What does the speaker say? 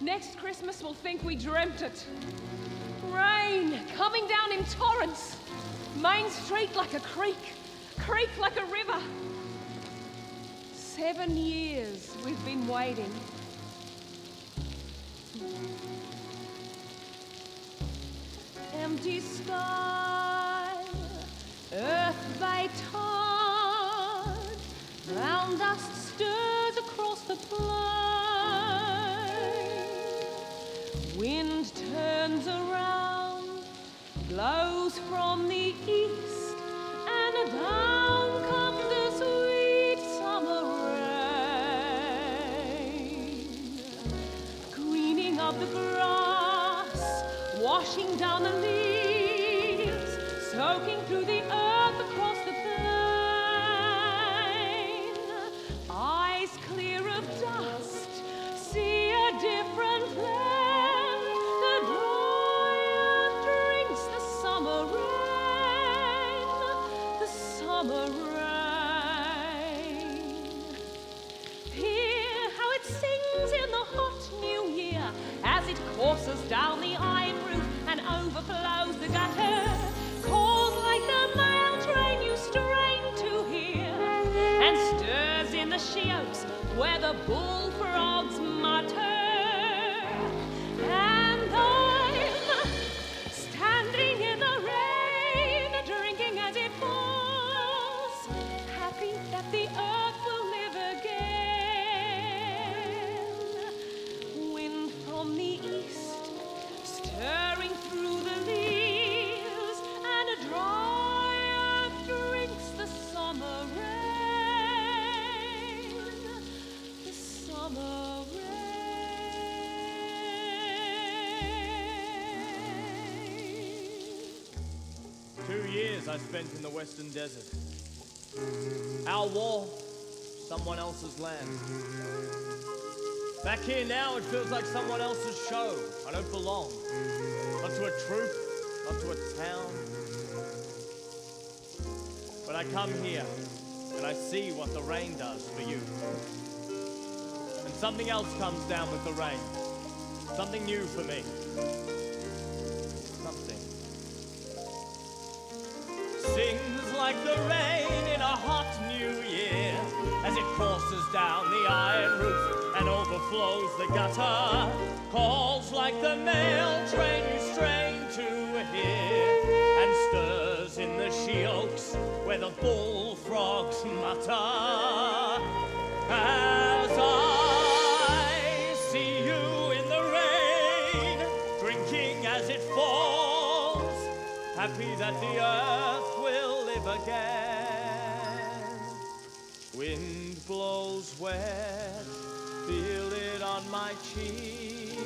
Next Christmas we'll think we dreamt it. Rain coming down in torrents. Main Street like a creek, creek like a river. 7 years we've been waiting. Empty sky, earth bay tide, brown dust stirs across the plain. Wind turns around, blows from the east, and down comes the sweet summer rain. Greening of the grass, washing down the leaves, soaking through the earth across the plain. Eyes clear of dust, see a different land. The dry earth drinks the summer rain, the summer rain. Hear how it sings in the hot new year as it courses down the iron roof and overflows the gutter. Calls like the mail train you strain to hear, and stirs in the she-oaks where the bullfrogs mutter. And I'm standing in the rain, drinking as it falls, happy that the earth will live again. Wind from the east, stirring through the leaves, and a dry earth drinks the summer rain, the summer rain. 2 years I spent in the Western Desert. Our war, someone else's land. Back here now, it feels like someone else's show. I don't belong. Not to a troop, not to a town. But I come here, and I see what the rain does for you. And something else comes down with the rain. Something new for me. Something. Sings like the rain in a hot new year as it courses down the iron roof and overflows the gutter. Calls like the mail train you strain to hear, and stirs in the she-oaks where the bullfrogs mutter. As I see you in the rain, drinking as it falls, happy that the earth will live again. Wind blows wet, feel it on my cheek.